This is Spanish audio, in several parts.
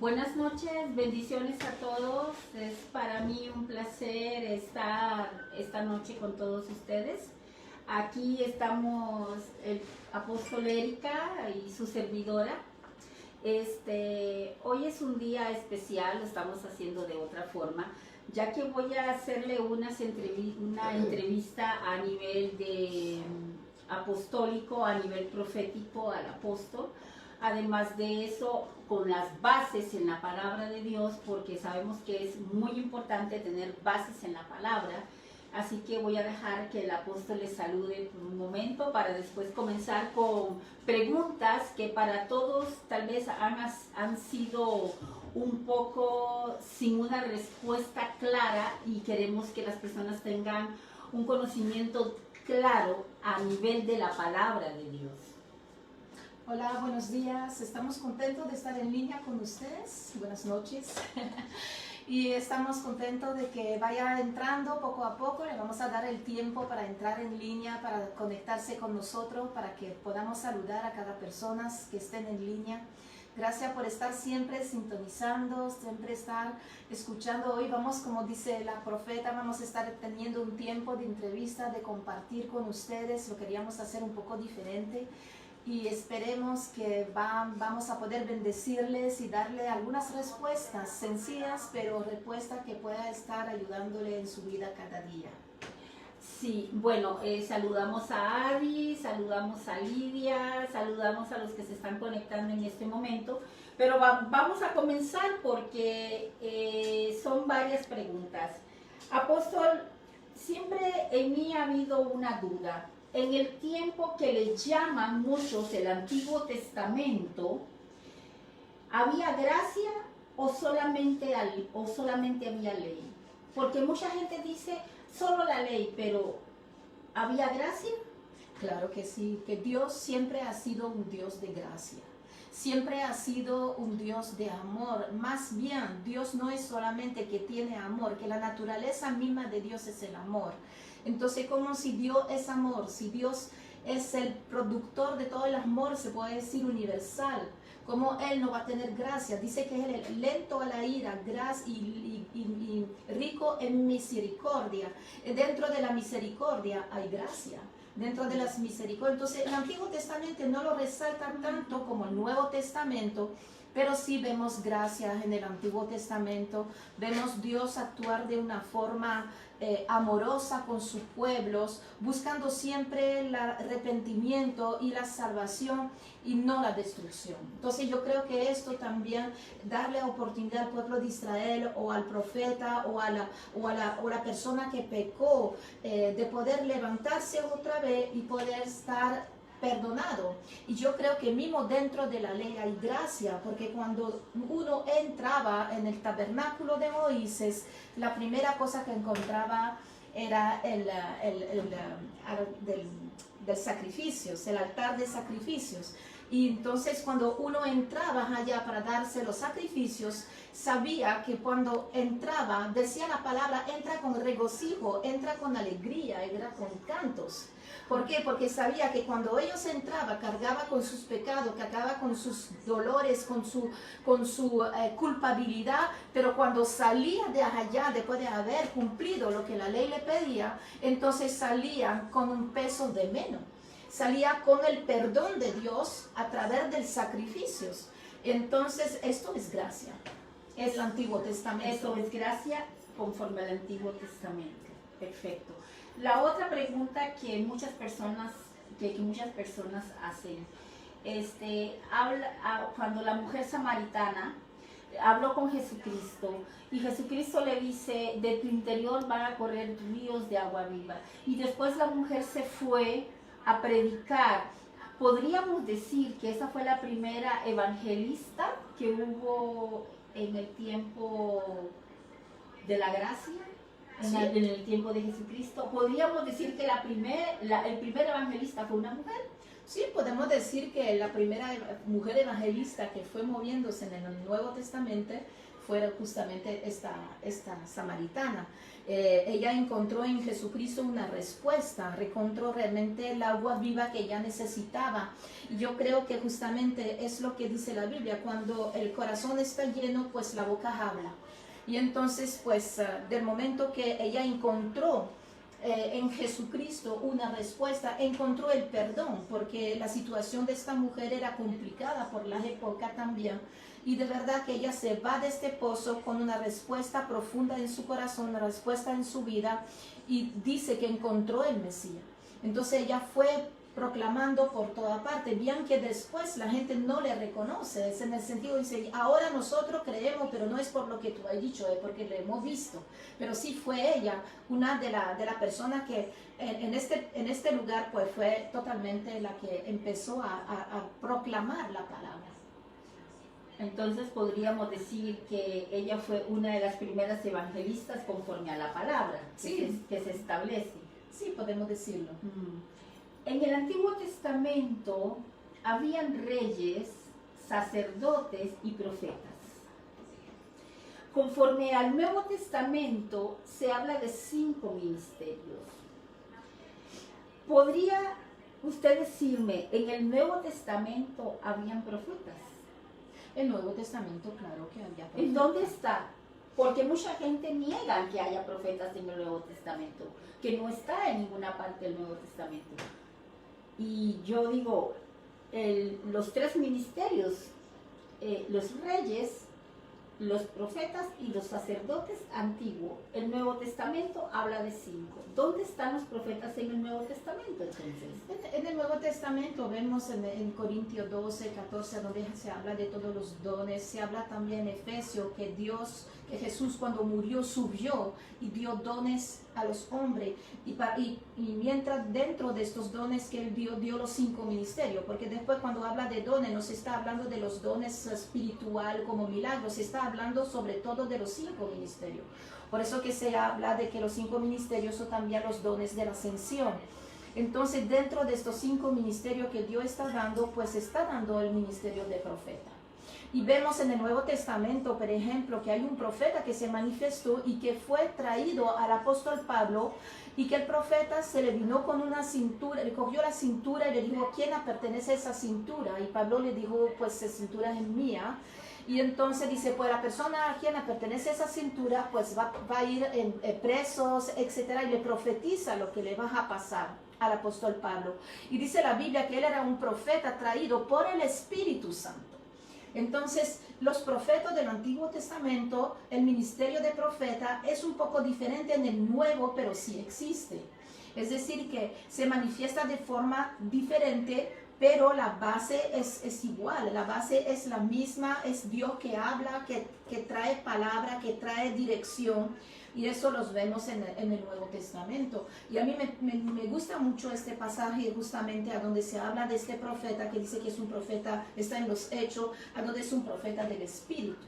Buenas noches, bendiciones a todos. Es para mí un placer estar esta noche con todos ustedes. Aquí estamos el apóstol Erika y su servidora. Hoy es un día especial, lo estamos haciendo de otra forma, ya que voy a hacerle una entrevista a nivel de apostólico, a nivel profético al apóstol. Además de eso, con las bases en la palabra de Dios, porque sabemos que es muy importante tener bases en la palabra. Así que voy a dejar que el apóstol les salude por un momento para después comenzar con preguntas que para todos tal vez han sido un poco sin una respuesta clara, y queremos que las personas tengan un conocimiento claro a nivel de la palabra de Dios. Hola, buenos días. Estamos contentos de estar en línea con ustedes. Buenas noches. Y estamos contentos de que vaya entrando poco a poco. Le vamos a dar el tiempo para entrar en línea, para conectarse con nosotros, para que podamos saludar a cada persona que estén en línea. Gracias por estar siempre sintonizando, siempre estar escuchando. Hoy vamos, como dice la profeta, vamos a estar teniendo un tiempo de entrevista, de compartir con ustedes. Lo queríamos hacer un poco diferente. Y esperemos que vamos a poder bendecirles y darle algunas respuestas sencillas, pero respuestas que pueda estar ayudándole en su vida cada día. Sí, bueno, saludamos a Adi, saludamos a Lidia, saludamos a los que se están conectando en este momento, pero vamos a comenzar porque son varias preguntas. Apóstol, siempre en mí ha habido una duda. En el tiempo que le llaman muchos el Antiguo Testamento, ¿había gracia o solamente había ley? Porque mucha gente dice solo la ley, pero ¿había gracia? Claro que sí, que Dios siempre ha sido un Dios de gracia. Siempre ha sido un Dios de amor. Más bien, Dios no es solamente que tiene amor, que la naturaleza misma de Dios es el amor. Entonces, como si Dios es amor, si Dios es el productor de todo el amor, se puede decir universal, como Él no va a tener gracia. Dice que Él es lento a la ira, y rico en misericordia. Dentro de la misericordia hay gracia. Dentro de las misericordias. Entonces, el Antiguo Testamento no lo resalta tanto como el Nuevo Testamento, pero sí vemos gracias en el Antiguo Testamento. Vemos Dios actuar de una forma amorosa con sus pueblos, buscando siempre el arrepentimiento y la salvación y no la destrucción. Entonces yo creo que esto también, darle oportunidad al pueblo de Israel o al profeta o a la persona que pecó, de poder levantarse otra vez y poder estar perdonado. Y yo creo que mismo dentro de la ley hay gracia, porque cuando uno entraba en el tabernáculo de Moisés, la primera cosa que encontraba era del sacrificios, el altar de sacrificios. Y entonces cuando uno entraba allá para darse los sacrificios, sabía que cuando entraba, decía la palabra, entra con regocijo, entra con alegría, entra con cantos. ¿Por qué? Porque sabía que cuando ellos entraban, cargaba con sus pecados, cargaba con sus dolores, con su culpabilidad, pero cuando salía de allá, después de haber cumplido lo que la ley le pedía, entonces salían con un peso de menos. Salía con el perdón de Dios a través del sacrificios. Entonces, esto es gracia. Es el Antiguo Testamento. Esto es gracia conforme al Antiguo Testamento. Perfecto. La otra pregunta que muchas personas hacen, cuando la mujer samaritana habló con Jesucristo y Jesucristo le dice, de tu interior van a correr ríos de agua viva, y después la mujer se fue a predicar. ¿Podríamos decir que esa fue la primera evangelista que hubo en el tiempo de la gracia? Sí. En el tiempo de Jesucristo. ¿Podríamos decir que el primer evangelista fue una mujer? Sí, podemos decir que la primera mujer evangelista que fue moviéndose en el Nuevo Testamento fue justamente esta samaritana. Ella encontró en Jesucristo una respuesta, encontró realmente el agua viva que ella necesitaba. Y yo creo que justamente es lo que dice la Biblia, cuando el corazón está lleno, pues la boca habla. Y entonces, pues, del momento que ella encontró en Jesucristo una respuesta, encontró el perdón, porque la situación de esta mujer era complicada por la época también. Y de verdad que ella se va de este pozo con una respuesta profunda en su corazón, una respuesta en su vida, y dice que encontró el Mesías. Entonces ella fue proclamando por toda parte, bien que después la gente no le reconoce, es en el sentido, dice, ahora nosotros creemos, pero no es por lo que tú has dicho, es porque lo hemos visto. Pero sí fue ella, una de las personas que en este lugar, pues fue totalmente la que empezó a proclamar la palabra. Entonces podríamos decir que ella fue una de las primeras evangelistas conforme a la palabra que se establece. Sí, podemos decirlo. En el Antiguo Testamento habían reyes, sacerdotes y profetas. Conforme al Nuevo Testamento se habla de 5 ministerios. ¿Podría usted decirme, en el Nuevo Testamento habían profetas? El Nuevo Testamento, claro que había profetas. ¿En dónde está? Porque mucha gente niega que haya profetas en el Nuevo Testamento, que no está en ninguna parte del Nuevo Testamento. Y yo digo, los 3 ministerios, los reyes, los profetas y los sacerdotes antiguos, el Nuevo Testamento habla de 5. ¿Dónde están los profetas en el Nuevo Testamento entonces? En el Nuevo Testamento vemos en Corintios 12, 14, donde se habla de todos los dones. Se habla también en Efesios que Jesús cuando murió subió y dio dones a los hombres. Y mientras dentro de estos dones que Él dio los 5 ministerios. Porque después cuando habla de dones no se está hablando de los dones espiritual como milagros, se está hablando sobre todo de los 5 ministerios. Por eso que se habla de que los 5 ministerios son también los dones de la ascensión. Entonces, dentro de estos 5 ministerios que Dios está dando, pues está dando el ministerio de profeta. Y vemos en el Nuevo Testamento, por ejemplo, que hay un profeta que se manifestó y que fue traído al apóstol Pablo, y que el profeta se le vino con una cintura, le cogió la cintura y le dijo, ¿a quién pertenece esa cintura? Y Pablo le dijo, pues esa cintura es mía. Y entonces dice, pues la persona a quien pertenece esa cintura, pues va a ir en presos, etcétera, y le profetiza lo que le va a pasar al apóstol Pablo. Y dice la Biblia que él era un profeta traído por el Espíritu Santo. Entonces, los profetas del Antiguo Testamento, el ministerio de profeta es un poco diferente en el Nuevo, pero sí existe. Es decir, que se manifiesta de forma diferente, pero la base es igual, la base es la misma, es Dios que habla, que trae palabra, que trae dirección, y eso los vemos en el Nuevo Testamento. Y a mí me gusta mucho este pasaje justamente a donde se habla de este profeta, que dice que es un profeta, está en los Hechos, a donde es un profeta del Espíritu,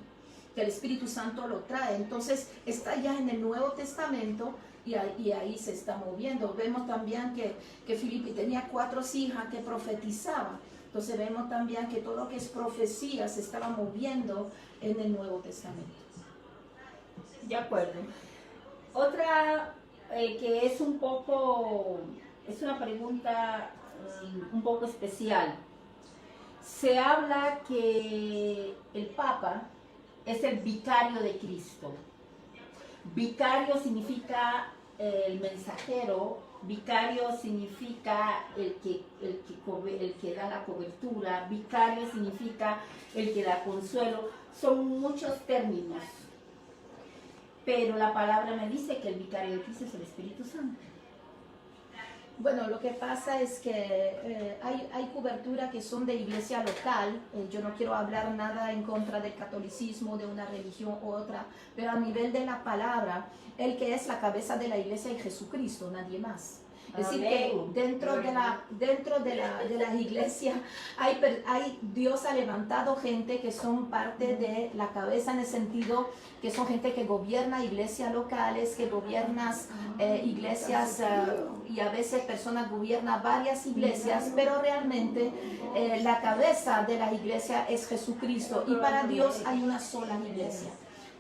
que el Espíritu Santo lo trae. Entonces está ya en el Nuevo Testamento, y ahí se está moviendo. Vemos también que Filipe tenía 4 hijas que profetizaban. Entonces vemos también que todo lo que es profecía se estaba moviendo en el Nuevo Testamento. De acuerdo. Otra que es una pregunta un poco especial. Se habla que el Papa es el vicario de Cristo. Vicario significa el mensajero, vicario significa el que da la cobertura, vicario significa el que da consuelo. Son muchos términos, pero la palabra me dice que el vicario de Cristo es el Espíritu Santo. Bueno, lo que pasa es que hay cobertura que son de iglesia local. Yo no quiero hablar nada en contra del catolicismo, de una religión u otra, pero a nivel de la palabra, el que es la cabeza de la iglesia es Jesucristo, nadie más. Es decir, que dentro de la iglesia Dios ha levantado gente que son parte de la cabeza, en el sentido que son gente que gobierna iglesias locales, que gobiernan iglesias, y a veces personas gobiernan varias iglesias, pero realmente la cabeza de la iglesia es Jesucristo, y para Dios hay una sola iglesia.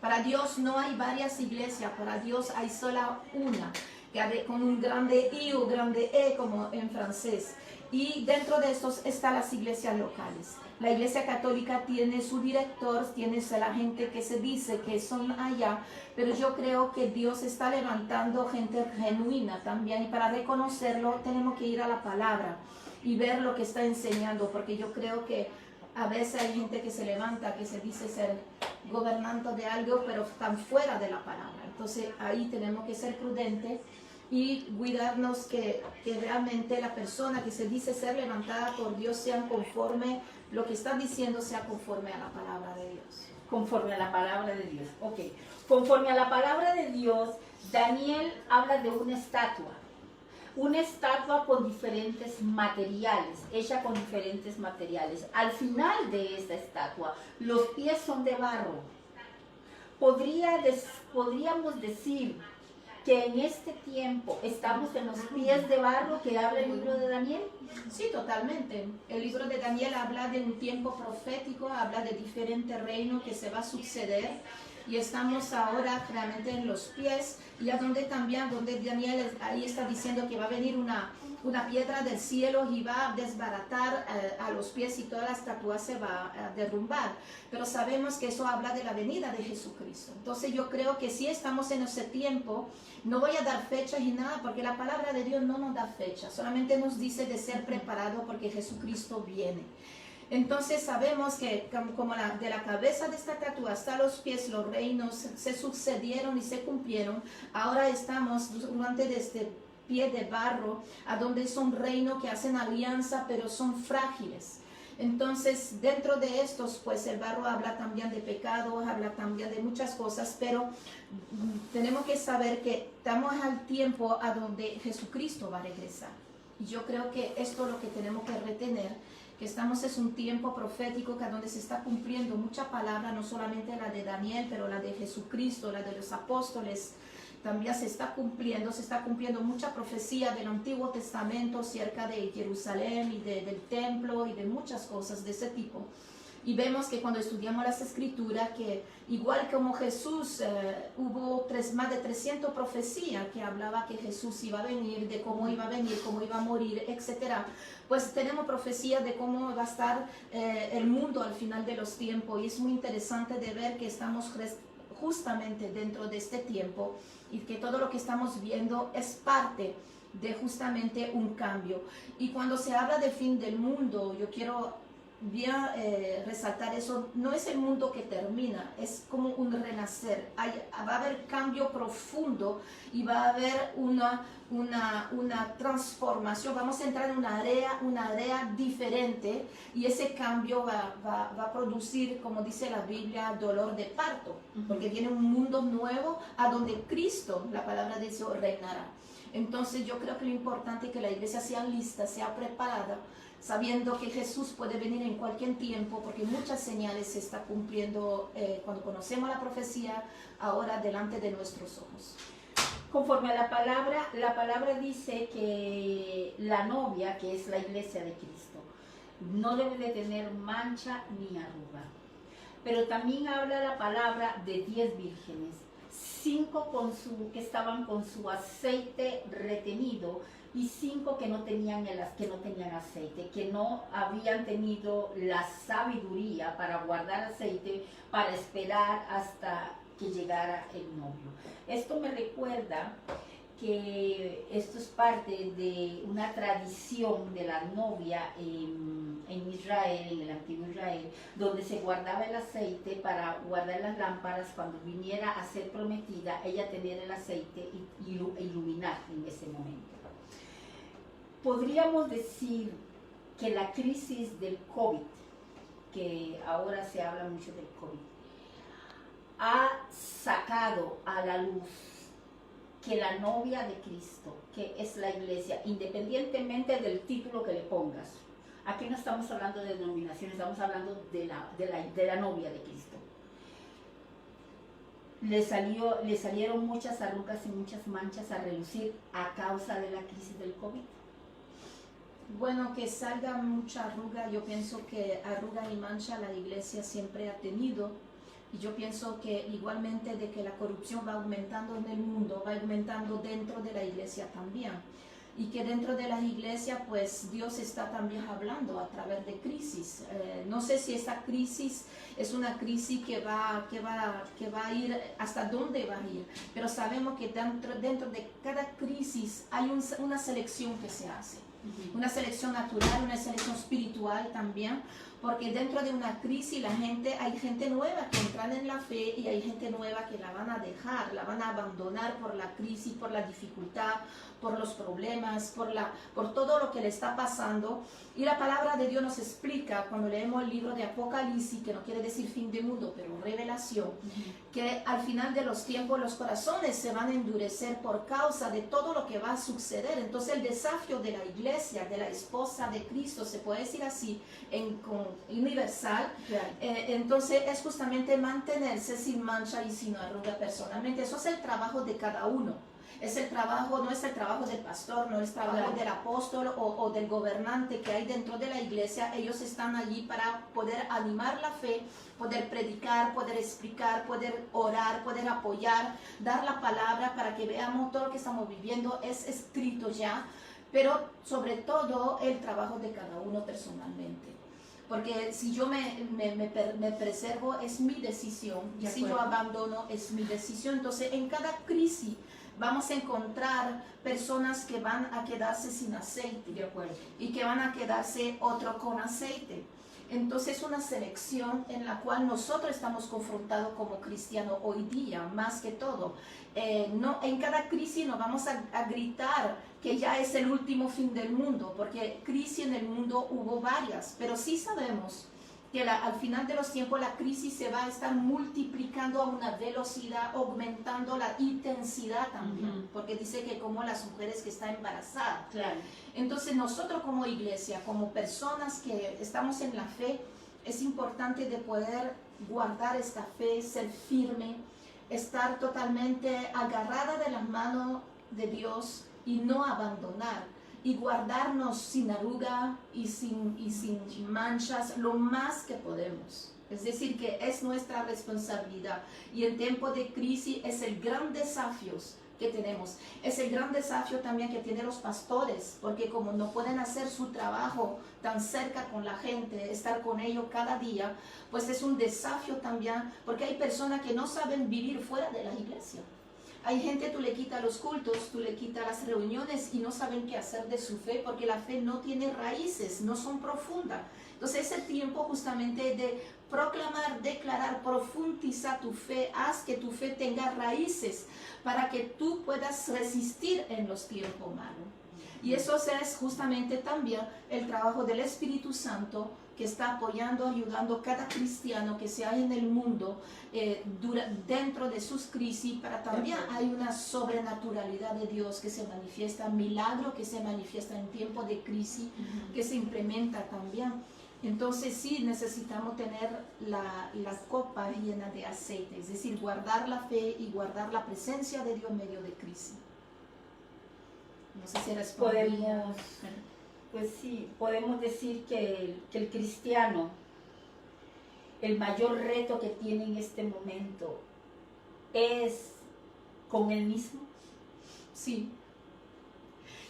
Para Dios no hay varias iglesias, para Dios hay sola una, con un grande I o grande E como en francés. Y dentro de estos están las iglesias locales. La iglesia católica tiene su director, tiene la gente que se dice que son allá, pero yo creo que Dios está levantando gente genuina también, y para reconocerlo tenemos que ir a la palabra y ver lo que está enseñando, porque yo creo que a veces hay gente que se levanta, que se dice ser gobernante de algo, pero están fuera de la palabra. Entonces ahí tenemos que ser prudentes y cuidarnos que realmente la persona que se dice ser levantada por Dios sea conforme, lo que está diciendo sea conforme a la palabra de Dios. Conforme a la palabra de Dios, ok. Conforme a la palabra de Dios, Daniel habla de una estatua con diferentes materiales, hecha con diferentes materiales. Al final de esta estatua, los pies son de barro. Podríamos decir que en este tiempo estamos en los pies de barro que habla el libro de Daniel. Sí, totalmente. El libro de Daniel habla de un tiempo profético, habla de diferentes reinos que se va a suceder. Y estamos ahora realmente en los pies, y a donde también, donde Daniel ahí está diciendo que va a venir una piedra del cielo y va a desbaratar a los pies, y toda la estatua se va a derrumbar. Pero sabemos que eso habla de la venida de Jesucristo. Entonces yo creo que si estamos en ese tiempo, no voy a dar fechas y nada, porque la palabra de Dios no nos da fechas, solamente nos dice de ser preparado porque Jesucristo viene. Entonces sabemos que como de la cabeza de esta estatua hasta los pies, los reinos se sucedieron y se cumplieron. Ahora estamos durante este pie de barro, a donde son reinos que hacen alianza, pero son frágiles. Entonces, dentro de estos, pues el barro habla también de pecado, habla también de muchas cosas, pero tenemos que saber que estamos al tiempo a donde Jesucristo va a regresar. Y yo creo que esto es lo que tenemos que retener, que estamos es un tiempo profético que donde se está cumpliendo mucha palabra, no solamente la de Daniel, pero la de Jesucristo, la de los apóstoles. También se está cumpliendo mucha profecía del Antiguo Testamento acerca de Jerusalén y del templo y de muchas cosas de ese tipo. Y vemos que cuando estudiamos las Escrituras, que igual como Jesús, hubo más de 300 profecías que hablaba que Jesús iba a venir, de cómo iba a venir, cómo iba a morir, etc. Pues tenemos profecías de cómo va a estar el mundo al final de los tiempos. Y es muy interesante de ver que estamos justamente dentro de este tiempo, y que todo lo que estamos viendo es parte de justamente un cambio. Y cuando se habla de fin del mundo, yo quiero bien resaltar eso, no es el mundo que termina, es como un renacer. Va a haber cambio profundo y va a haber una transformación. Vamos a entrar en una área diferente, y ese cambio va a producir, como dice la Biblia, dolor de parto, porque viene un mundo nuevo a donde Cristo, la palabra de Dios, reinará. Entonces yo creo que lo importante es que la iglesia sea lista, sea preparada, sabiendo que Jesús puede venir en cualquier tiempo, porque muchas señales se están cumpliendo cuando conocemos la profecía ahora delante de nuestros ojos. Conforme a la palabra dice que la novia, que es la iglesia de Cristo, no debe de tener mancha ni arruga. Pero también habla la palabra de 10 vírgenes, 5 que estaban con su aceite retenido, y 5 que no tenían aceite, que no habían tenido la sabiduría para guardar aceite, para esperar hasta que llegara el novio. Esto me recuerda que esto es parte de una tradición de la novia en Israel, en el antiguo Israel, donde se guardaba el aceite para guardar las lámparas cuando viniera a ser prometida, ella tener el aceite y iluminar en ese momento. Podríamos decir que la crisis del COVID, que ahora se habla mucho del COVID, ha sacado a la luz que la novia de Cristo, que es la iglesia, independientemente del título que le pongas, aquí no estamos hablando de denominaciones, estamos hablando de la novia de Cristo. Le salieron muchas arrugas y muchas manchas a relucir a causa de la crisis del COVID. Bueno, que salga mucha arruga, yo pienso que arruga y mancha la iglesia siempre ha tenido, Y yo pienso que igualmente de que la corrupción va aumentando en el mundo, va aumentando dentro de la iglesia también. Y que dentro de las iglesias pues Dios está también hablando a través de crisis. No sé si esta crisis es una crisis que va a ir, hasta dónde va a ir, pero sabemos que dentro de cada crisis hay una selección que se hace. Una selección natural, una selección espiritual también, porque dentro de una crisis hay gente nueva que entran en la fe y hay gente nueva que la van a dejar, la van a abandonar por la crisis, por la dificultad, por los problemas, por todo lo que le está pasando. Y la palabra de Dios nos explica, cuando leemos el libro de Apocalipsis, que no quiere decir fin de mundo, pero revelación, que al final de los tiempos los corazones se van a endurecer por causa de todo lo que va a suceder. Entonces el desafío de la iglesia, de la esposa de Cristo, se puede decir así, universal, entonces es justamente mantenerse sin mancha y sin arruga personalmente. Eso es el trabajo de cada uno. Es el trabajo, no es el trabajo del pastor, no es el trabajo del apóstol o del gobernante que hay dentro de la iglesia. Ellos están allí para poder animar la fe, poder predicar, poder explicar, poder orar, poder apoyar, dar la palabra para que veamos todo lo que estamos viviendo es escrito ya, pero sobre todo el trabajo de cada uno personalmente. Porque si yo me preservo es mi decisión, y si yo abandono es mi decisión. Entonces en cada crisis vamos a encontrar personas que van a quedarse sin aceite, de acuerdo, y que van a quedarse otro con aceite. Entonces es una selección en la cual nosotros estamos confrontados como cristianos hoy día, más que todo. No, en cada crisis nos vamos a gritar que ya es el último fin del mundo, porque crisis en el mundo hubo varias, pero sí sabemos que al final de los tiempos la crisis se va a estar multiplicando a una velocidad, aumentando la intensidad también, porque dice que como las mujeres que están embarazadas. claro. Entonces nosotros como iglesia, como personas que estamos en la fe, es importante de poder guardar esta fe, ser firme, estar totalmente agarrada de las manos de Dios y no abandonar. Y guardarnos sin arruga y sin manchas lo más que podemos. Es decir, que es nuestra responsabilidad. Y en tiempo de crisis es el gran desafío que tenemos. Es el gran desafío también que tienen los pastores, porque como no pueden hacer su trabajo tan cerca con la gente, estar con ellos cada día, pues es un desafío también, porque hay personas que no saben vivir fuera de la iglesia. Hay gente, tú le quitas los cultos, tú le quitas las reuniones y no saben qué hacer de su fe porque la fe no tiene raíces, no son profundas. Entonces es el tiempo justamente de proclamar, declarar, profundizar tu fe, haz que tu fe tenga raíces para que tú puedas resistir en los tiempos malos. Y eso es justamente también el trabajo del Espíritu Santo, que está apoyando, ayudando a cada cristiano que se halla en el mundo dentro de sus crisis, para también hay una sobrenaturalidad de Dios que se manifiesta, milagro que se manifiesta en tiempo de crisis, que se implementa también. Entonces sí necesitamos tener la copa llena de aceite, es decir, guardar la fe y guardar la presencia de Dios en medio de crisis. No sé si respondía. Pues sí, podemos decir que el cristiano, el mayor reto que tiene en este momento es con él mismo. Sí.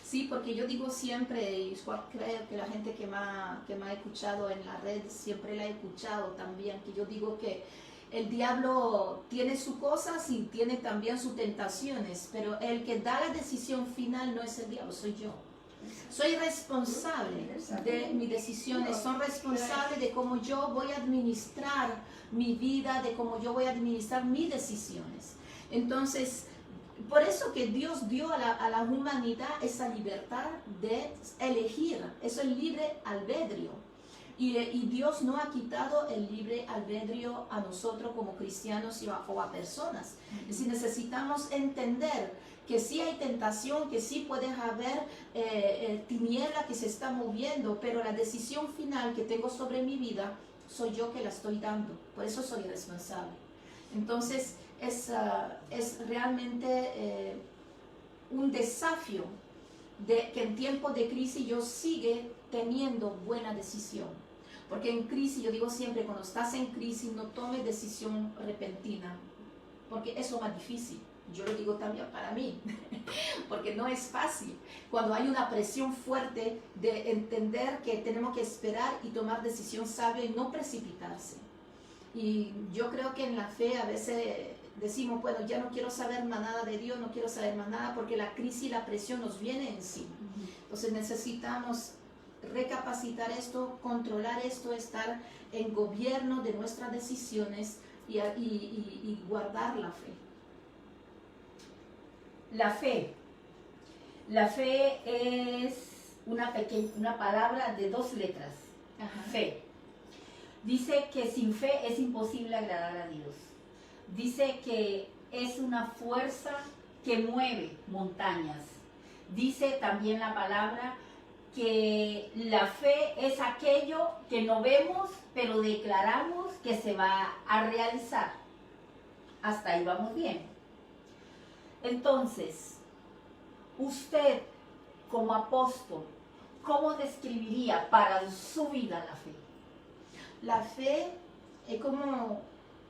Sí, porque yo digo siempre, y creo que la gente que me ha escuchado en la red siempre la ha escuchado también, que yo digo que el diablo tiene sus cosas y tiene también sus tentaciones, pero el que da la decisión final no es el diablo, soy yo. Soy responsable de mis decisiones, soy responsable de cómo yo voy a administrar mi vida, de cómo yo voy a administrar mis decisiones. Entonces, por eso que Dios dio a la humanidad esa libertad de elegir, eso es libre albedrío. Y Dios no ha quitado el libre albedrío a nosotros como cristianos o a personas. Es decir, necesitamos entender que sí hay tentación, que sí puede haber tiniebla que se está moviendo, pero la decisión final que tengo sobre mi vida soy yo que la estoy dando, por eso soy responsable. Entonces es realmente un desafío de que en tiempos de crisis yo siga teniendo buena decisión, Porque en crisis, yo digo siempre, cuando estás en crisis, no tomes decisión repentina, porque eso es más difícil. Yo lo digo también para mí, porque no es fácil. Cuando hay una presión fuerte de entender que tenemos que esperar y tomar decisión sabia y no precipitarse. Y yo creo que en la fe a veces decimos, bueno, ya no quiero saber más nada de Dios, no quiero saber más nada, porque la crisis y la presión nos viene encima. Entonces necesitamos recapacitar esto, controlar esto, estar en gobierno de nuestras decisiones y guardar la fe. La fe. La fe es una palabra de 2 letras. Ajá. Fe. Dice que sin fe es imposible agradar a Dios. Dice que es una fuerza que mueve montañas. Dice también la palabra que la fe es aquello que no vemos, pero declaramos que se va a realizar. Hasta ahí vamos bien. Entonces, usted como apóstol, ¿cómo describiría para su vida la fe? La fe es como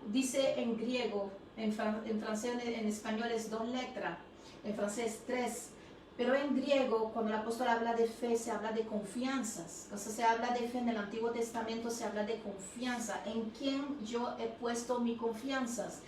dice en griego, en francés, en español es 2 letras, en francés 3. Pero en griego, cuando el apóstol habla de fe, se habla de confianzas. Entonces se habla de fe en el Antiguo Testamento, se habla de confianza. ¿En quién yo he puesto mis confianzas?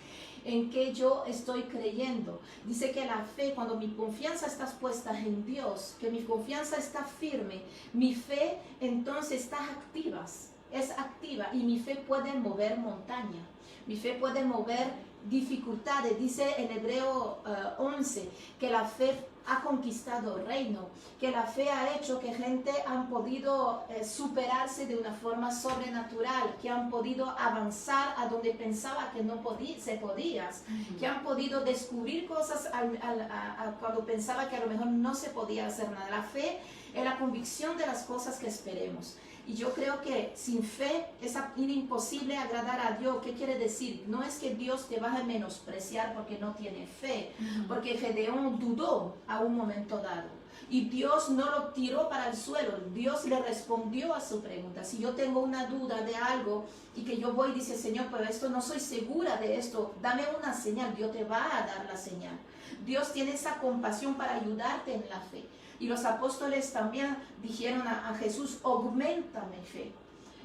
¿En qué yo estoy creyendo? Dice que la fe, cuando mi confianza está puesta en Dios, que mi confianza está firme, mi fe entonces está activa, es activa y mi fe puede mover montaña. Mi fe puede mover dificultades. Dice en Hebreo 11 que la fe ha conquistado el reino, que la fe ha hecho que gente han podido superarse de una forma sobrenatural, que han podido avanzar a donde pensaba que no se podía, que han podido descubrir cosas cuando pensaba que a lo mejor no se podía hacer nada. La fe es la convicción de las cosas que esperemos. Y yo creo que sin fe es imposible agradar a Dios. ¿Qué quiere decir? No es que Dios te va a menospreciar porque no tiene fe, porque Gedeón dudó a un momento dado. Y Dios no lo tiró para el suelo, Dios le respondió a su pregunta. Si yo tengo una duda de algo y que yo voy y dice, Señor, pero esto no soy segura de esto, dame una señal, Dios te va a dar la señal. Dios tiene esa compasión para ayudarte en la fe. Y los apóstoles también dijeron a Jesús, aumenta mi fe.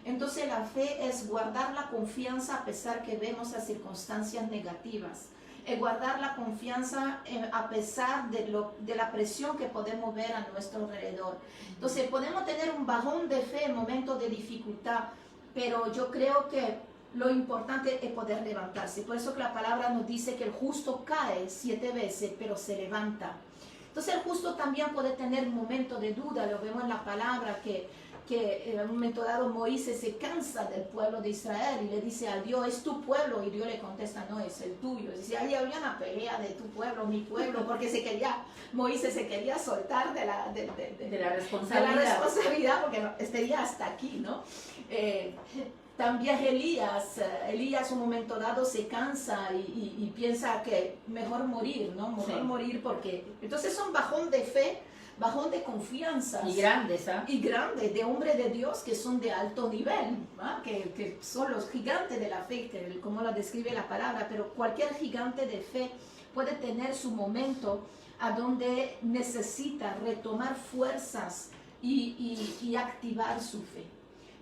Entonces la fe es guardar la confianza a pesar que vemos las circunstancias negativas. Es guardar la confianza a pesar de la presión que podemos ver a nuestro alrededor. Entonces podemos tener un bajón de fe en momentos de dificultad, pero yo creo que lo importante es poder levantarse. Por eso que la palabra nos dice que el justo cae 7 veces, pero se levanta. Entonces el justo también puede tener un momento de duda. Lo vemos en la palabra que en un momento dado Moisés se cansa del pueblo de Israel y le dice a Dios, ¿es tu pueblo? Y Dios le contesta, no, es el tuyo. Dice, ahí había una pelea de tu pueblo, mi pueblo, porque Moisés se quería soltar de la responsabilidad, porque estaría hasta aquí, ¿no? También Elías un momento dado se cansa y piensa que mejor morir, ¿no? Mejor morir porque... Entonces son bajón de fe, bajón de confianza. Y grandes, ¿ah? Y grandes, de hombres de Dios que son de alto nivel, ¿no? que son los gigantes de la fe, como lo describe la palabra, pero cualquier gigante de fe puede tener su momento a donde necesita retomar fuerzas y activar su fe.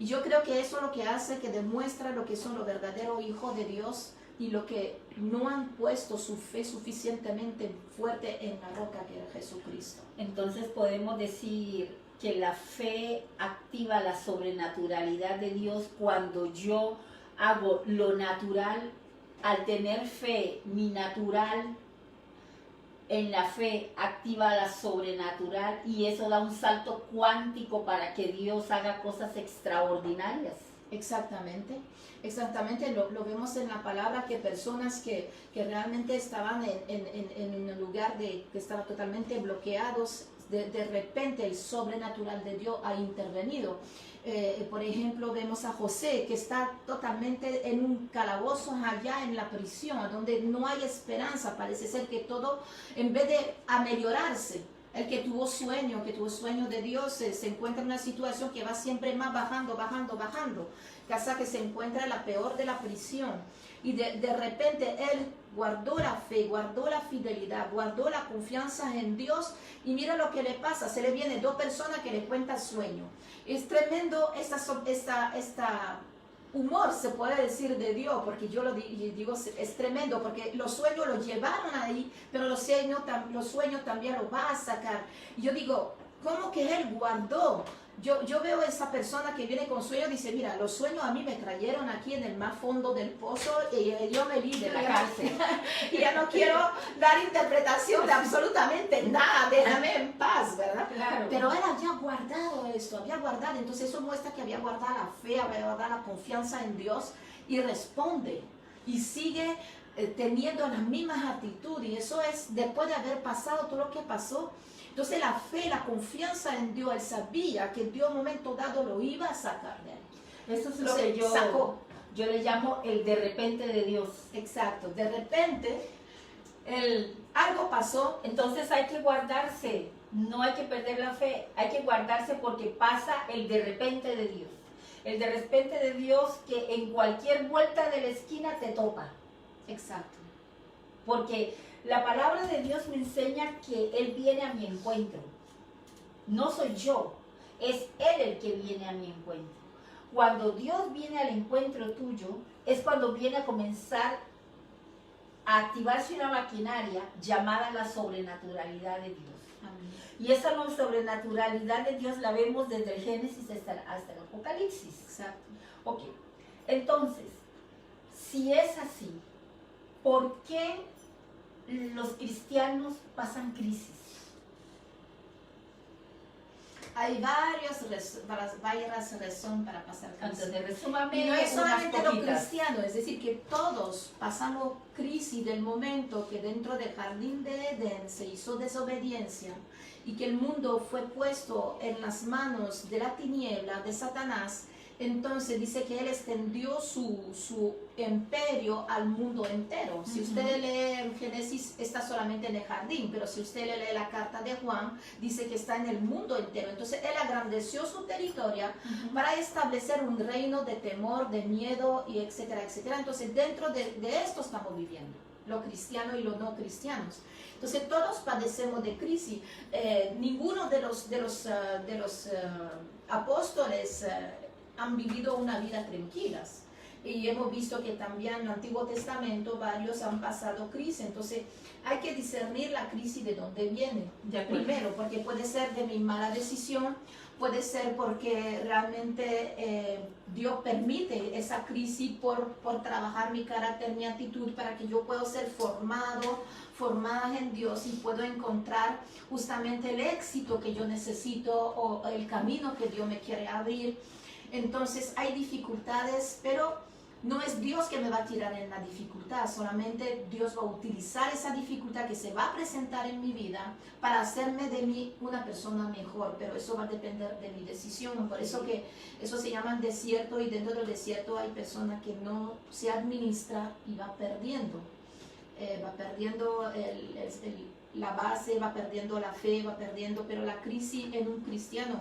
Y yo creo que eso es lo que hace, que demuestra lo que son los verdaderos hijos de Dios y lo que no han puesto su fe suficientemente fuerte en la roca que era Jesucristo. Entonces podemos decir que la fe activa la sobrenaturalidad de Dios cuando yo hago lo natural. Al tener fe, mi natural en la fe activa la sobrenatural y eso da un salto cuántico para que Dios haga cosas extraordinarias. Exactamente, lo vemos en la palabra, que personas que realmente estaban en un lugar que estaban totalmente bloqueados, de repente el sobrenatural de Dios ha intervenido. Por ejemplo, vemos a José, que está totalmente en un calabozo allá en la prisión, donde no hay esperanza. Parece ser que todo, en vez de ameliorarse, El que tuvo sueño de Dios, se encuentra en una situación que va siempre más bajando, hasta que se encuentra en la peor de la prisión. Y de repente él guardó la fe, guardó la fidelidad, guardó la confianza en Dios, y mira lo que le pasa, se le vienen dos personas que le cuentan sueño. Es tremendo esta humor, se puede decir, de Dios, porque yo lo digo, es tremendo, porque los sueños los llevaron ahí, pero los sueños también los va a sacar. Y yo digo, ¿cómo que él guardó? Yo veo a esa persona que viene con sueños y dice, mira, los sueños a mí me trajeron aquí en el más fondo del pozo y yo me vi de la cárcel. Y ya no quiero dar interpretación de absolutamente nada, déjame en paz, ¿verdad? Claro. Pero él había guardado esto, entonces eso muestra que había guardado la fe, había guardado la confianza en Dios y responde y sigue teniendo las mismas actitudes, y eso es después de haber pasado todo lo que pasó. Entonces la fe, la confianza en Dios, él sabía que Dios en un momento dado lo iba a sacar de él. Eso es lo que yo le llamo el de repente de Dios. Exacto, de repente algo pasó. Entonces hay que guardarse, no hay que perder la fe, hay que guardarse porque pasa el de repente de Dios. El de repente de Dios que en cualquier vuelta de la esquina te topa. Exacto. Porque la palabra de Dios me enseña que Él viene a mi encuentro. No soy yo, es Él el que viene a mi encuentro. Cuando Dios viene al encuentro tuyo, es cuando viene a comenzar a activarse una maquinaria llamada la sobrenaturalidad de Dios. Amén. Y esa sobrenaturalidad de Dios la vemos desde el Génesis hasta el Apocalipsis. Exacto. Ok, entonces, si es así, ¿por qué los cristianos pasan crisis? Hay varias razones para pasar crisis. Entonces, resúmame Y no es solamente los poquitas. cristianos, es decir, que todos pasamos crisis del momento que dentro del jardín de Edén se hizo desobediencia y que el mundo fue puesto en las manos de la tiniebla, de Satanás. Entonces dice que él extendió su imperio al mundo entero. Si usted lee Génesis, está solamente en el jardín, pero si usted lee la carta de Juan, dice que está en el mundo entero. Entonces él agrandeció su territorio para establecer un reino de temor, de miedo, y etcétera, etcétera. Entonces dentro de esto estamos viviendo, los cristianos y los no cristianos. Entonces todos padecemos de crisis. Ninguno de los apóstoles han vivido una vida tranquila. Y hemos visto que también en el Antiguo Testamento varios han pasado crisis. Entonces hay que discernir la crisis de dónde viene. Primero, porque puede ser de mi mala decisión, puede ser porque realmente Dios permite esa crisis por trabajar mi carácter, mi actitud, para que yo pueda ser formada en Dios y puedo encontrar justamente el éxito que yo necesito o el camino que Dios me quiere abrir. Entonces hay dificultades, pero no es Dios que me va a tirar en la dificultad, solamente Dios va a utilizar esa dificultad que se va a presentar en mi vida para hacerme de mí una persona mejor, pero eso va a depender de mi decisión. Por eso que eso se llama desierto, y dentro del desierto hay personas que no se administra y va perdiendo la base, va perdiendo la fe, pero la crisis en un cristiano.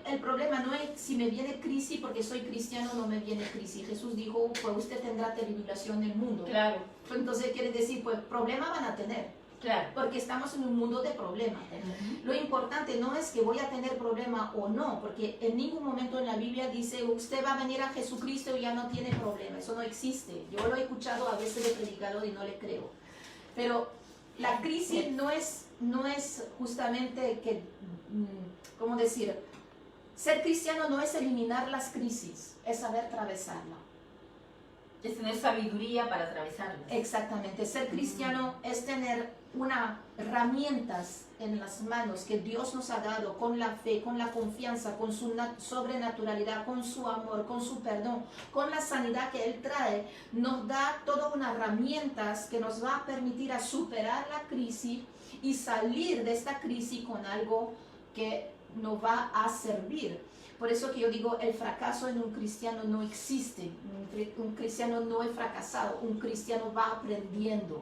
El problema no es si me viene crisis porque soy cristiano, no me viene crisis. Jesús dijo, pues usted tendrá tribulación en el mundo. Claro. Entonces quiere decir, pues problemas van a tener. Claro. Porque estamos en un mundo de problemas. Lo importante no es que voy a tener problema o no, porque en ningún momento en la Biblia dice, usted va a venir a Jesucristo y ya no tiene problema. Eso no existe. Yo lo he escuchado a veces de predicador y no le creo. Pero la crisis no es justamente que, ¿cómo decir? Ser cristiano no es eliminar las crisis, es saber atravesarla. Es tener sabiduría para atravesarlas. Exactamente. Ser cristiano es tener unas herramientas en las manos que Dios nos ha dado, con la fe, con la confianza, con su sobrenaturalidad, con su amor, con su perdón, con la sanidad que Él trae. Nos da todas unas herramientas que nos va a permitir a superar la crisis y salir de esta crisis con algo que nos va a servir. Por eso que yo digo, el fracaso en un cristiano no existe. Un cristiano no es fracasado, un cristiano va aprendiendo.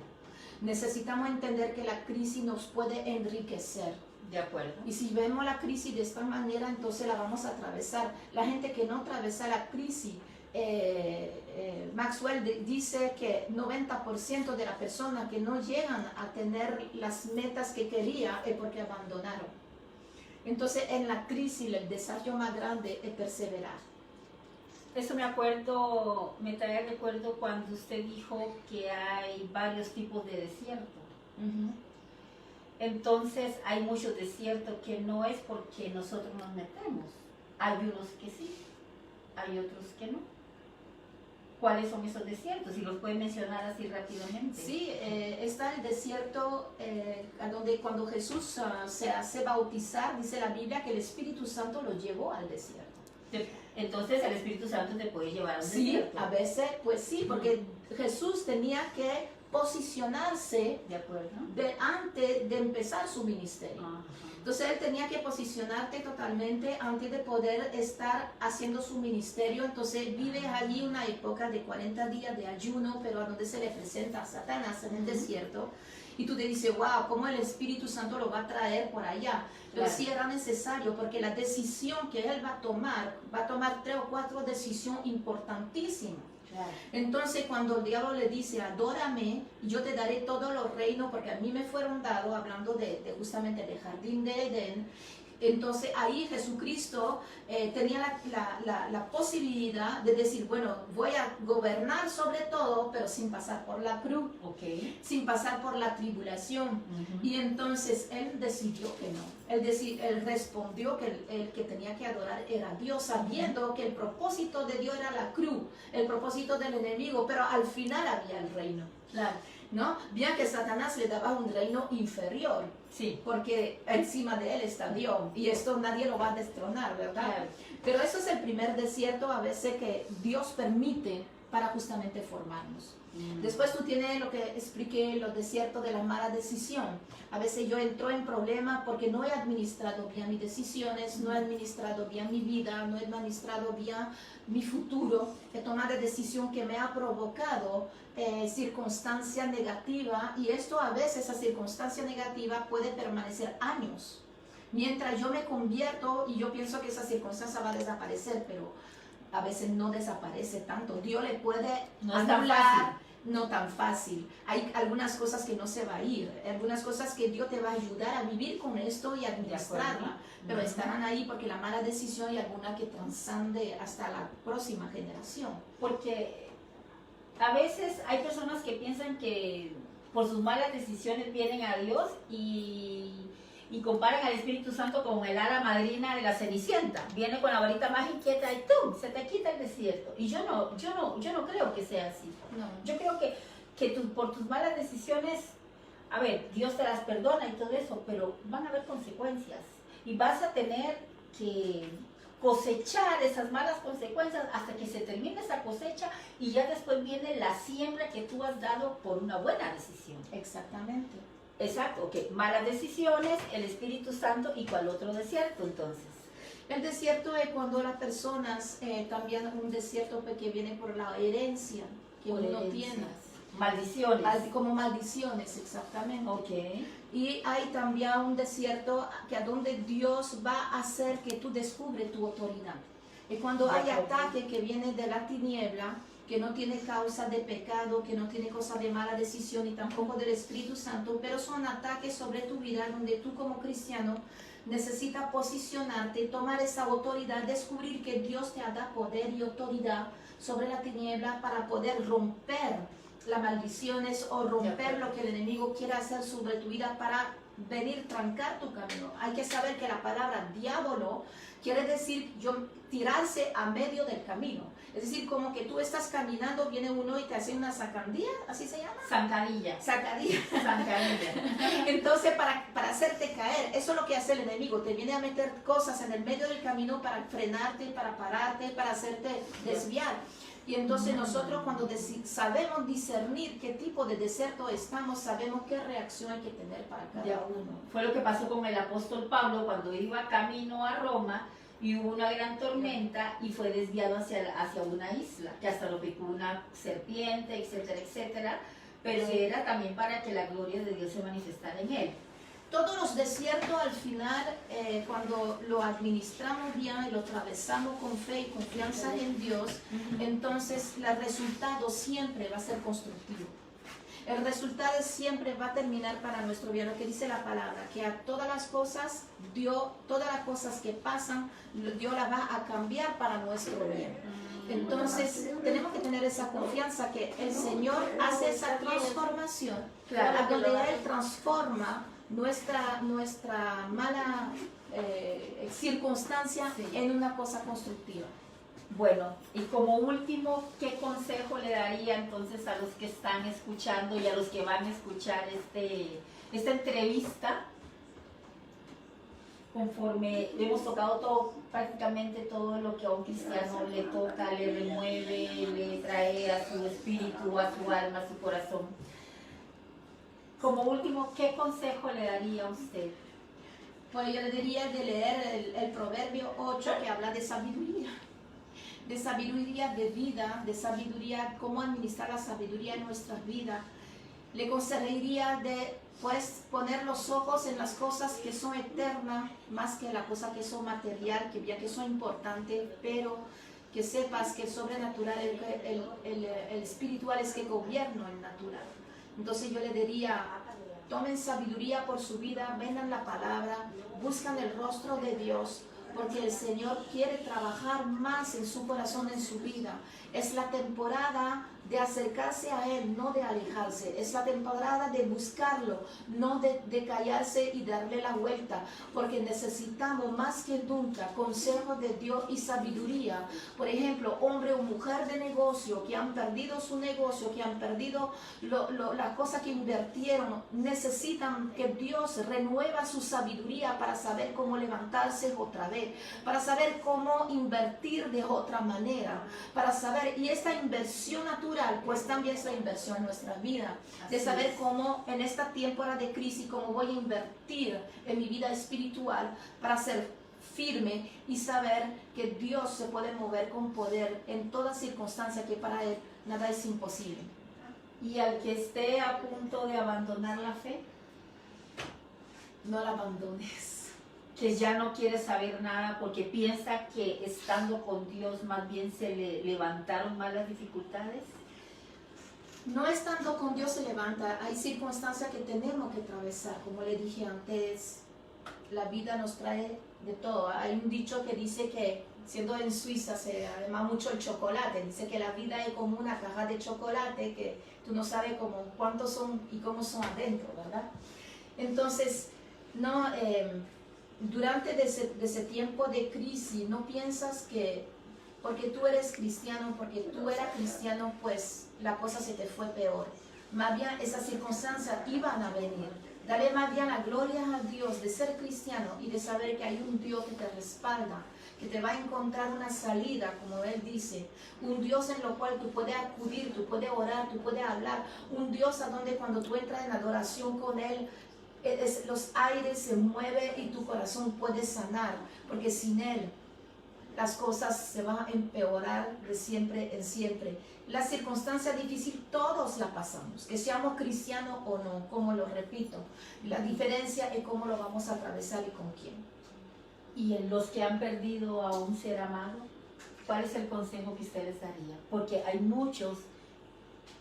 necesitamos entender que la crisis nos puede enriquecer. De acuerdo. Y si vemos la crisis de esta manera, entonces la vamos a atravesar. La gente que no atraviesa la crisis, Maxwell dice que 90% de las personas que no llegan a tener las metas que quería es porque abandonaron. Entonces en la crisis el desafío más grande es perseverar. Eso me trae recuerdo cuando usted dijo que hay varios tipos de desierto. Entonces hay muchos desiertos que no es porque nosotros nos metemos. Hay unos que sí, hay otros que no. ¿Cuáles son esos desiertos? Si los pueden mencionar así rápidamente. Sí, está el desierto donde cuando Jesús se hace bautizar, dice la Biblia que el Espíritu Santo lo llevó al desierto. Entonces el Espíritu Santo te puede llevar a un Sí, desierto. a veces, pues sí, porque Jesús tenía que posicionarse ¿De acuerdo? antes de empezar su ministerio. Ajá. Entonces él tenía que posicionarte totalmente antes de poder estar haciendo su ministerio. Entonces vive allí una época de 40 días de ayuno, pero a donde se le presenta a Satanás en el desierto. Y tú te dices, wow, ¿cómo el Espíritu Santo lo va a traer por allá? Pero Claro. sí era necesario, porque la decisión que él va a tomar 3 o 4 decisiones importantísimas. Claro. Entonces cuando el diablo le dice, adórame, yo te daré todos los reinos, porque a mí me fueron dados, hablando de justamente del jardín de Edén. Entonces ahí Jesucristo tenía la posibilidad de decir, bueno, voy a gobernar sobre todo, pero sin pasar por la cruz, Okay. sin pasar por la tribulación. Y entonces él decidió que no. Él respondió que el que tenía que adorar era Dios, sabiendo que el propósito de Dios era la cruz, el propósito del enemigo, pero al final había el reino. Claro. ¿No? Bien que Satanás le daba un reino inferior, Sí. porque encima de él está Dios, y esto nadie lo va a destronar, ¿verdad? Claro. Pero eso es el primer desierto a veces que Dios permite para justamente formarnos. Después tú tienes lo que expliqué, los desiertos de la mala decisión. A veces yo entro en problemas porque no he administrado bien mis decisiones, no he administrado bien mi vida, no he administrado bien mi futuro. He tomado decisión que me ha provocado circunstancias negativas, y esto a veces, esa circunstancia negativa puede permanecer años. Mientras yo me convierto y yo pienso que esa circunstancia va a desaparecer, pero a veces no desaparece tanto. Dios le puede No es tan anular. fácil. No tan fácil. Hay algunas cosas que no se va a ir, algunas cosas que Dios te va a ayudar a vivir con esto y administrarla, pero estarán ahí porque la mala decisión y alguna que transcende hasta la próxima generación. Porque a veces hay personas que piensan que por sus malas decisiones vienen a Dios y comparan al Espíritu Santo con el hada madrina de la Cenicienta. Viene con la varita más inquieta y ¡tum!, se te quita el desierto. Y yo no creo que sea así. No. Yo creo que por tus malas decisiones, a ver, Dios te las perdona y todo eso, pero van a haber consecuencias. Y vas a tener que cosechar esas malas consecuencias hasta que se termine esa cosecha, y ya después viene la siembra que tú has dado por una buena decisión. Exactamente. Exacto, ok. Malas decisiones, el Espíritu Santo, ¿y cuál otro desierto entonces? El desierto es cuando las personas también un desierto que viene por la herencia que Por uno herencias. tiene. Maldiciones. Como maldiciones, exactamente. Ok. Y hay también un desierto que a donde Dios va a hacer que tú descubres tu autoridad. Y cuando hay ataque que viene de la tiniebla, que no tiene causa de pecado, que no tiene cosa de mala decisión y tampoco del Espíritu Santo, pero son ataques sobre tu vida donde tú como cristiano necesitas posicionarte, tomar esa autoridad, descubrir que Dios te ha dado poder y autoridad sobre la tiniebla para poder romper las maldiciones o romper lo que el enemigo quiere hacer sobre tu vida para venir trancar tu camino. Hay que saber que la palabra diablo quiere decir tirarse a medio del camino. Es decir, como que tú estás caminando, viene uno y te hace una sacandilla, ¿así se llama? Zancadilla. Sacadilla. Zancadilla. Entonces, para hacerte caer, eso es lo que hace el enemigo. Te viene a meter cosas en el medio del camino para frenarte, para pararte, para hacerte desviar. Y entonces nosotros cuando sabemos discernir qué tipo de desierto estamos, sabemos qué reacción hay que tener para cada uno. Fue lo que pasó con el apóstol Pablo cuando iba camino a Roma y hubo una gran tormenta y fue desviado hacia una isla, que hasta lo picó una serpiente, etcétera, etcétera. pero era también para que la gloria de Dios se manifestara en él. Todos los desiertos al final, cuando lo administramos bien y lo atravesamos con fe y confianza en Dios, entonces el resultado siempre va a ser constructivo. El resultado siempre va a terminar para nuestro bien, lo que dice la palabra, que a todas las cosas, Dios, todas las cosas que pasan, Dios las va a cambiar para nuestro bien. Entonces tenemos que tener esa confianza que el Señor hace esa transformación, a donde Él transforma nuestra mala circunstancia en una cosa constructiva. Bueno, y como último, ¿qué consejo le daría entonces a los que están escuchando y a los que van a escuchar esta entrevista? Conforme hemos tocado prácticamente todo lo que a un cristiano le toca, le remueve, le trae a su espíritu, a su alma, a su corazón. Como último, ¿qué consejo le daría a usted? Pues yo le diría de leer el Proverbio 8 que habla de sabiduría de vida, de sabiduría, cómo administrar la sabiduría en nuestras vidas. Le consejería de pues poner los ojos en las cosas que son eternas, más que las cosas que son material, que bien que son importantes, pero que sepas que el sobrenatural, el espiritual es que gobierna el natural. Entonces yo le diría, tomen sabiduría por su vida, vendan la palabra, buscan el rostro de Dios, porque el Señor quiere trabajar más en su corazón, en su vida. Es la temporada de acercarse a Él, no de alejarse. Es la temporada de buscarlo, no de callarse y darle la vuelta, porque necesitamos más que nunca consejos de Dios y sabiduría. Por ejemplo, hombre o mujer de negocio que han perdido su negocio, que han perdido las cosas que invirtieron, necesitan que Dios renueva su sabiduría para saber cómo levantarse otra vez, para saber cómo invertir de otra manera, para saber, y esta inversión natural, pues también es la inversión en nuestra vida, de saber cómo en esta temporada de crisis, cómo voy a invertir en mi vida espiritual para ser firme y saber que Dios se puede mover con poder en toda circunstancia, que para Él nada es imposible. Y al que esté a punto de abandonar la fe, no la abandones. Que ya no quiere saber nada porque piensa que estando con Dios más bien se le levantaron más las dificultades. No estando con Dios se levanta, hay circunstancias que tenemos que atravesar, como le dije antes, la vida nos trae de todo. Hay un dicho que dice que, siendo en Suiza se ama mucho el chocolate, dice que la vida es como una caja de chocolate que tú no sabes cuántos son y cómo son adentro, ¿verdad? Entonces, no, durante ese tiempo de crisis, no piensas que porque tú eres cristiano, porque tú eras cristiano, pues la cosa se te fue peor. Más bien esas circunstancias iban a venir. Dale más bien la gloria a Dios de ser cristiano y de saber que hay un Dios que te respalda, que te va a encontrar una salida, como Él dice. Un Dios en lo cual tú puedes acudir, tú puedes orar, tú puedes hablar. Un Dios a donde cuando tú entras en adoración con Él, los aires se mueven y tu corazón puede sanar, porque sin Él las cosas se van a empeorar de siempre en siempre. Las circunstancias difíciles todos las pasamos, que seamos cristianos o no, como lo repito. La diferencia es cómo lo vamos a atravesar y con quién. Y en los que han perdido a un ser amado, ¿cuál es el consejo que usted les daría? Porque hay muchos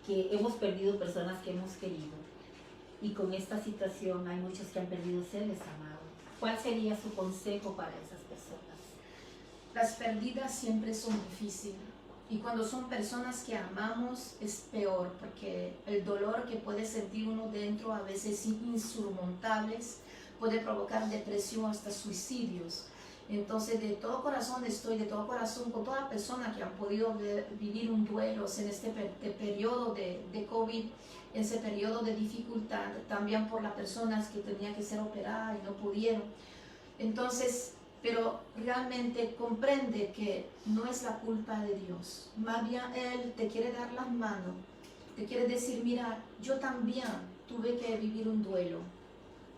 que hemos perdido personas que hemos querido. Y con esta situación hay muchos que han perdido seres amados. ¿Cuál sería su consejo para esas personas? Las pérdidas siempre son difíciles y cuando son personas que amamos es peor, porque el dolor que puede sentir uno dentro a veces es insurmontable, puede provocar depresión hasta suicidios. Entonces de todo corazón estoy, de todo corazón con todas las personas que han podido vivir un duelo en este periodo de COVID, en ese periodo de dificultad, también por las personas que tenían que ser operadas y no pudieron. Entonces, pero realmente comprende que no es la culpa de Dios. Más bien Él te quiere dar las manos, te quiere decir, mira, yo también tuve que vivir un duelo.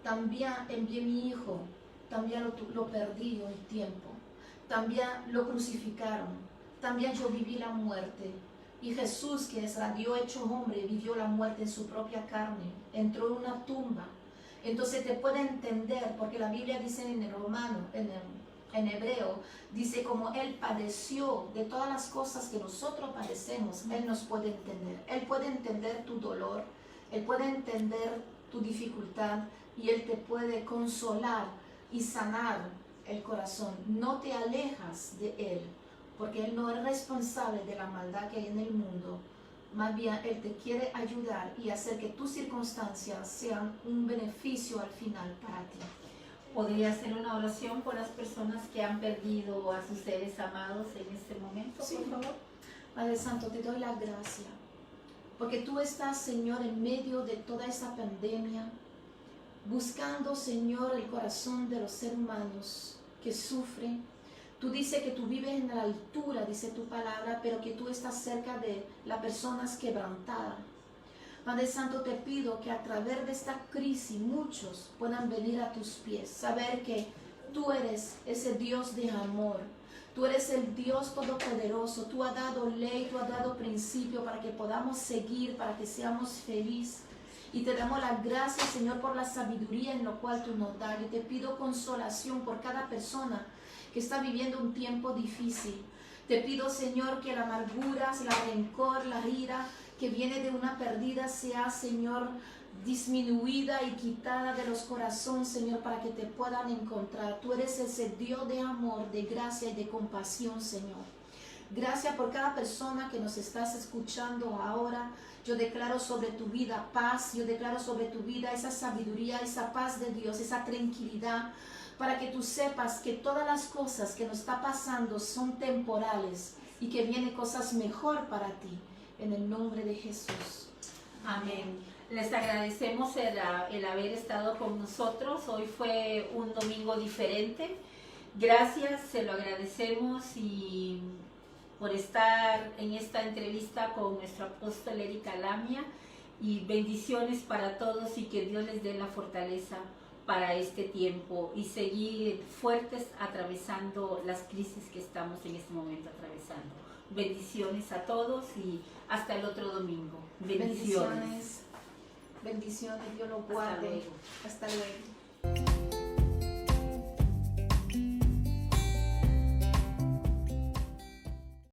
También envié a mi hijo, también lo perdí un tiempo. También lo crucificaron, también yo viví la muerte. Y Jesús, que es la Dios hecho hombre, vivió la muerte en su propia carne, entró en una tumba. Entonces te puede entender, porque la Biblia dice en el romano, en hebreo, dice como Él padeció de todas las cosas que nosotros padecemos, Él nos puede entender. Él puede entender tu dolor, Él puede entender tu dificultad y Él te puede consolar y sanar el corazón. No te alejas de Él, porque Él no es responsable de la maldad que hay en el mundo. Más bien, Él te quiere ayudar y hacer que tus circunstancias sean un beneficio al final para ti. ¿Podría hacer una oración por las personas que han perdido a sus seres amados en este momento, Sí. por favor? Padre Santo, te doy la gracia, porque tú estás, Señor, en medio de toda esa pandemia, buscando, Señor, el corazón de los seres humanos que sufren. Tú dices que tú vives en la altura, dice tu palabra, pero que tú estás cerca de las personas quebrantadas. Padre Santo, te pido que a través de esta crisis muchos puedan venir a tus pies, saber que tú eres ese Dios de amor. Tú eres el Dios todopoderoso, tú has dado ley, tú has dado principio para que podamos seguir, para que seamos felices. Y te damos las gracias, Señor, por la sabiduría en lo cual tú nos das. Yo te pido consolación por cada persona que está viviendo un tiempo difícil. Te pido, Señor, que la amargura, la rencor, la ira que viene de una pérdida sea, Señor, disminuida y quitada de los corazones, Señor, para que te puedan encontrar. Tú eres ese Dios de amor, de gracia y de compasión, Señor. Gracias por cada persona que nos estás escuchando ahora. Yo declaro sobre tu vida paz, yo declaro sobre tu vida esa sabiduría, esa paz de Dios, esa tranquilidad, para que tú sepas que todas las cosas que nos está pasando son temporales y que vienen cosas mejor para ti. En el nombre de Jesús. Amén. Les agradecemos el haber estado con nosotros. Hoy fue un domingo diferente. Gracias, se lo agradecemos y por estar en esta entrevista con nuestro apóstol Erika Lamia, y bendiciones para todos y que Dios les dé la fortaleza para este tiempo y seguir fuertes atravesando las crisis que estamos en este momento atravesando. Bendiciones a todos y hasta el otro domingo. Bendiciones. Bendiciones. Dios lo guarde. Hasta luego. Hasta luego.